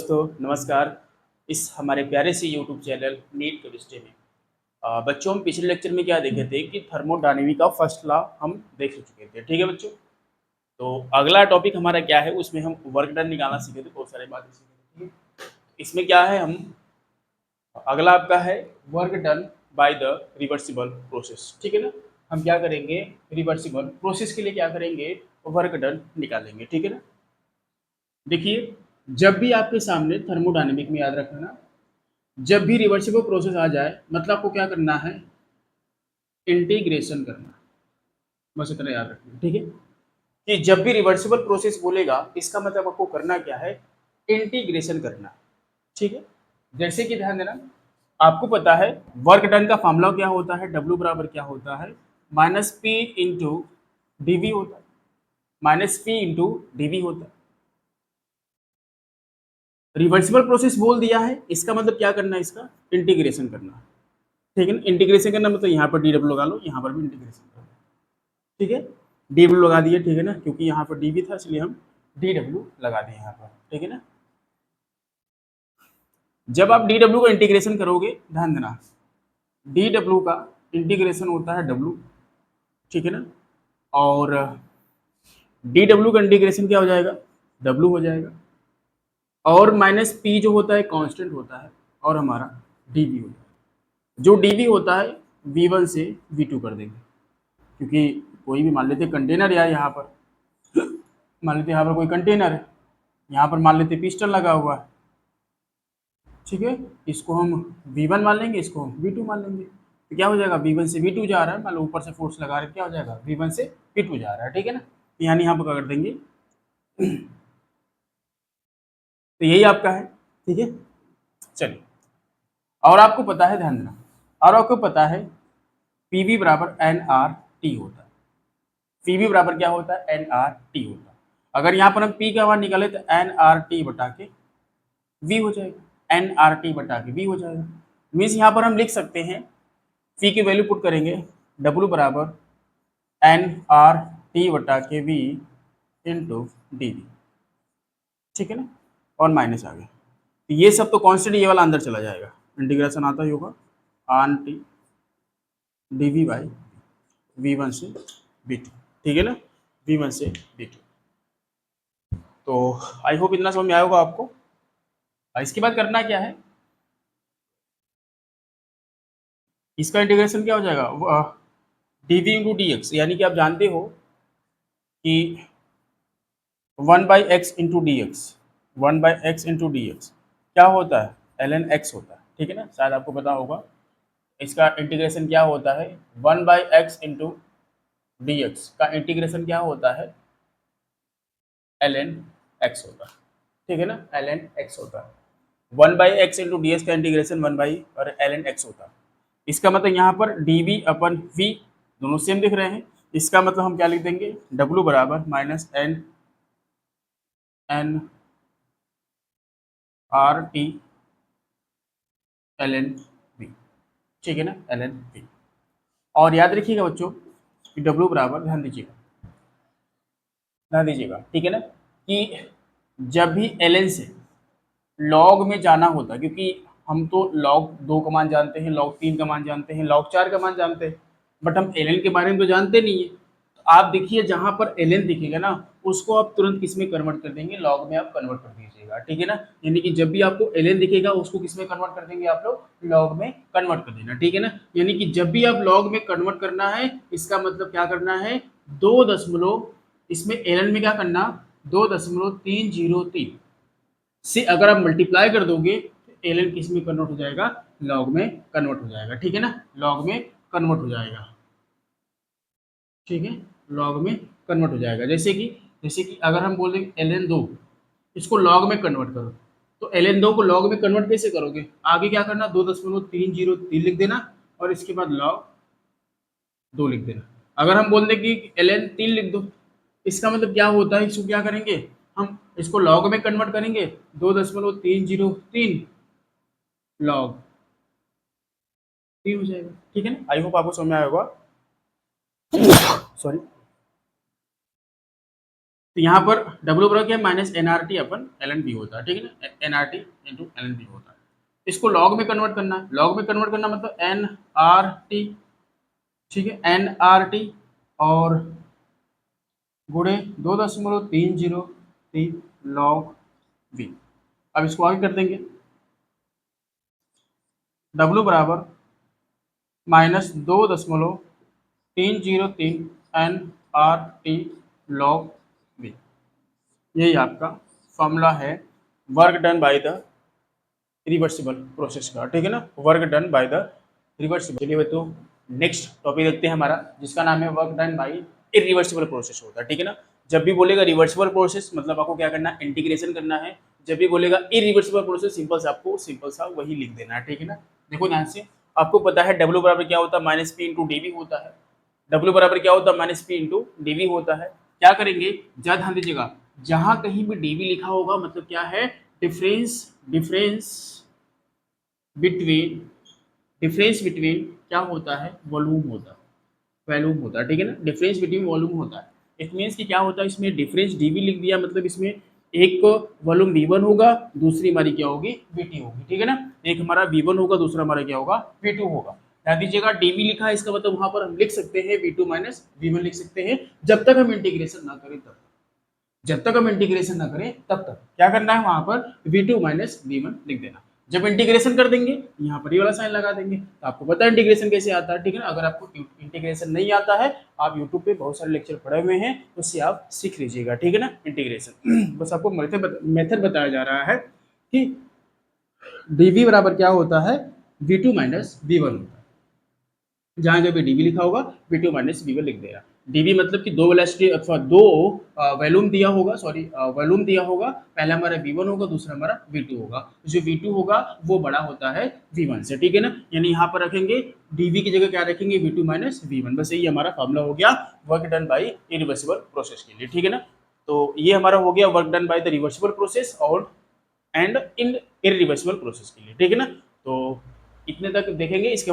दोस्तों नमस्कार। इस हमारे प्यारे से यूट्यूब चैनल नीट केमिस्ट्री में बच्चों हम पिछले लेक्चर में क्या देखे थे कि थर्मोडायनेमिक का फर्स्ट लॉ हम देख चुके थे। ठीक है बच्चों, तो अगला टॉपिक हमारा क्या है, उसमें हम वर्क डन निकालना सीखे थे, बहुत सारी बातें सीखे थे। ठीक है, इसमें क्या है, हम अगला आपका है work done by the reversible process. ठीक है ना, हम क्या करेंगे, रिवर्सिबल प्रोसेस के लिए क्या करेंगे, वर्क डन निकालेंगे। ठीक है ना, देखिए जब भी आपके सामने थर्मोडायनेमिक में याद रखना, जब भी रिवर्सिबल प्रोसेस आ जाए मतलब आपको क्या करना है, इंटीग्रेशन करना। बस इतना याद रखना। ठीक है, कि जब भी रिवर्सिबल प्रोसेस बोलेगा इसका मतलब आपको करना क्या है, इंटीग्रेशन करना। ठीक है, जैसे कि ध्यान देना, आपको पता है वर्क डन का फॉर्मूला क्या होता है, डब्ल्यू बराबर क्या होता है, माइनस पी इंटू डीवी होता है, माइनस पी इंटू डीवी होता है। रिवर्सिबल प्रोसेस बोल दिया है, इसका मतलब क्या करना है, इसका इंटीग्रेशन करना। ठीक है ना, इंटीग्रेशन करना मतलब यहाँ पर डी डब्ल्यू लगा लो, यहाँ पर भी इंटीग्रेशन कर लो। ठीक है, डी डब्ल्यू लगा दिए। ठीक है ना, क्योंकि यहाँ पर डी भी था इसलिए हम डी डब्ल्यू लगा दिए यहाँ पर। ठीक है ना, जब आप डी डब्ल्यू का इंटीग्रेशन करोगे, ध्यान देना डी डब्ल्यू का इंटीग्रेशन होता है डब्ल्यू। ठीक है ना, और डी डब्ल्यू का इंटीग्रेशन क्या हो जाएगा, डब्ल्यू हो जाएगा, और माइनस पी जो होता है कांस्टेंट होता है, और हमारा डी वी होता है। जो डी वी होता है वी वन से वी टू कर देंगे, क्योंकि कोई भी मान लेते कंटेनर या यहाँ पर मान लेते यहाँ पर कोई कंटेनर है, यहाँ पर मान लेते पिस्टन लगा हुआ है। ठीक है, इसको हम V1 मान लेंगे, इसको हम V2 मान लेंगे, तो क्या हो जाएगा, V1 से V2 जा रहा है, मान लो ऊपर से फोर्स लगा रहे हैं, क्या हो जाएगा, V1 से V2 जा रहा है। ठीक है ना, यानी यहाँ पर कर देंगे, तो यही आपका है। ठीक है, चलिए, और आपको पता है, ध्यान देना, और आपको पता है पीवी बराबर एन आर टी होता है। पीवी बराबर क्या होता है, एन आर टी होता है। अगर यहाँ पर हम पी का मान निकाले तो एन आर टी बटा के वी हो जाएगा, एन आर टी बटा के वी हो जाएगा। मीन्स यहाँ पर हम लिख सकते हैं, फी की वैल्यू पुट करेंगे, डब्ल्यू बराबर एन आर टी बटा के वी इंटू डी वी। ठीक है ना, और माइनस आ गया, तो ये सब तो कॉन्स्टेंट, ये वाला अंदर चला जाएगा, इंटीग्रेशन आता ही होगा आन T D V by V one से बी टू। ठीक है ना, वी वन से बी टू। तो आई होप इतना समझ में आया होगा आपको। इसके बाद करना क्या है, इसका इंटीग्रेशन क्या हो जाएगा, D V into D X, यानी कि आप जानते हो कि one by X into D X, one by X into D X क्या होता है, एल एन एक्स होता है। ठीक है ना, शायद आपको पता होगा इसका इंटीग्रेशन क्या होता है, one by X into D x का इंटीग्रेशन क्या होता है, एल एन एक्स होता है। ठीक है ना, एल एन एक्स होता है, one by X into D x का इंटीग्रेशन वन बाई और एल एन एक्स होता है। इसका मतलब यहाँ पर डी वी अपन वी दोनों सेम दिख रहे हैं, इसका मतलब हम क्या लिख देंगे, डब्ल्यू बराबर minus N N R T L N V. ठीक है ना, एल एन वी। और याद रखिएगा बच्चों कि डब्ल्यू बराबर, ध्यान दीजिएगा, ठीक है ना, कि जब भी एल एन से लॉग में जाना होता है, क्योंकि हम तो लॉग दो का मान जानते हैं, लॉग तीन का मान जानते हैं, लॉग चार का मान जानते हैं, बट हम एल एन के बारे में तो जानते नहीं है। तो आप देखिए जहां पर एल एन दिखेगा ना, उसको आप तुरंत किस में कन्वर्ट कर देंगे, लॉग में आप कन्वर्ट कर दीजिएगा। ठीक है ना, यानी कि जब भी आपको एल एन दिखेगा उसको किस में कन्वर्ट कर देंगे आप लोग, लॉग में कन्वर्ट कर देना। ठीक है ना, यानी कि जब भी आप लॉग में कन्वर्ट करना है, इसका मतलब क्या करना है, दो दशमलव, इसमें एल एन में क्या करना, 2.303 से अगर आप मल्टीप्लाई कर दोगे तो एल एन किस में कन्वर्ट हो जाएगा, लॉग में कन्वर्ट हो जाएगा। ठीक है ना, लॉग में कन्वर्ट हो जाएगा। ठीक है, लॉग में कन्वर्ट हो जाएगा। जैसे कि अगर हम बोलें एल एन दो, इसको लॉग में कन्वर्ट करो, तो एल एन दो को लॉग में कन्वर्ट कैसे करोगे, आगे क्या करना, 2.303 लिख देना, और इसके बाद लॉग दो लिख देना। अगर हम बोल दें कि एल एन तीन लिख दो, इसका मतलब क्या होता है, इसको क्या करेंगे, हम इसको लॉग में कन्वर्ट करेंगे, 2.303 लॉग तीन हो जाएगा। ठीक है ना, आई होप आपको समझ में आया होगा। सॉरी। तो यहाँ पर डब्ल्यू बराबर क्या है, minus N R T upon L N B होता है, ठीक है ना, N R T into L N B होता है। इसको लॉग में कन्वर्ट करना है, लॉग में कन्वर्ट करना मतलब एन आर टी, ठीक है, एन आर टी और गुणे 2.303 लॉग वी। अब इसको आगे कर देंगे, डब्ल्यू बराबर minus 2.303 N R T log V. यही आपका फॉर्मूला है work done by the reversible process का, ठीक है ना, work done by the reversible. चलिए तो नेक्स्ट टॉपिक देखते हैं हमारा, जिसका नाम है work done bye irreversible process होता है, ठीक है ना। जब भी बोलेगा रिवर्सिबल प्रोसेस मतलब आपको क्या करना है, इंटीग्रेशन करना है। जब भी बोलेगा इरिवर्सिबल प्रोसेस सिंपल सा आपको सिंपल सा वही लिख देना है, ठीक है ना। देखो ध्यान से, आपको पता है डब्ल्यू बराबर क्या होता है, माइनस पी इंटू डी होता है। डब्ल्यू बराबर क्या होता है, माइनस पी इंटू डी होता है। क्या करेंगे, ज्यादा ध्यान दीजिएगा, जहां कहीं भी डीवी लिखा होगा मतलब क्या है, difference difference between, difference between क्या होता है, वॉल्यूम होता है, वॉल्यूम होता है, ठीक है ना, डिफरेंस बिटवीन वॉल्यूम होता है। इट मीन्स कि क्या होता है, इसमें डिफरेंस डीवी लिख दिया मतलब इसमें एक वॉल्यूम वी1 होगा, दूसरी हमारी क्या होगी, वी2 होगी, ठीक है ना। एक हमारा वी1 होगा, दूसरा हमारा क्या होगा, वी2 होगा। ध्यान दीजिएगा डीवी लिखा है, इसका मतलब वहां पर हम लिख सकते हैं वी2 माइनस वी1 लिख सकते हैं, जब तक हम इंटीग्रेशन ना करें तब तक। जब तक हम इंटीग्रेशन ना करें तब तक क्या करना है, वहां पर v2 माइनस वी1 लिख देना। जब इंटीग्रेशन कर देंगे यहाँ पर ये वाला साइन लगा देंगे, तो आपको पता है इंटीग्रेशन कैसे आता है, ठीक है ना। अगर आपको इंटीग्रेशन नहीं आता है, आप यूट्यूब पे बहुत सारे लेक्चर पढ़े हुए हैं, उससे आप सीख लीजिएगा, ठीक है ना, इंटीग्रेशन। बस आपको मेथड बताया जा रहा है कि dv बराबर क्या होता है, v2 माइनस वी1 होता है। जहां जब डीवी लिखा होगा v2 माइनस वी1 लिख देगा। डीवी मतलब कि दो वेलोसिटी अथवा दो वॉल्यूम दिया होगा, सॉरी वॉल्यूम दिया होगा, पहला हमारा v1 होगा, दूसरा हमारा v2 होगा। जो v2 होगा वो बड़ा होता है v1 से, ठीक है ना। यानी यहाँ पर रखेंगे dv की जगह क्या रखेंगे, v2 माइनस वी1। बस यही हमारा फॉर्मूला हो गया work done by irreversible process के लिए, ठीक है ना। तो ये हमारा हो गया work done by the reversible process और एंड इन इरिवर्सिबल प्रोसेस के लिए, ठीक है ना। तो इतने तक देखेंगे, इसके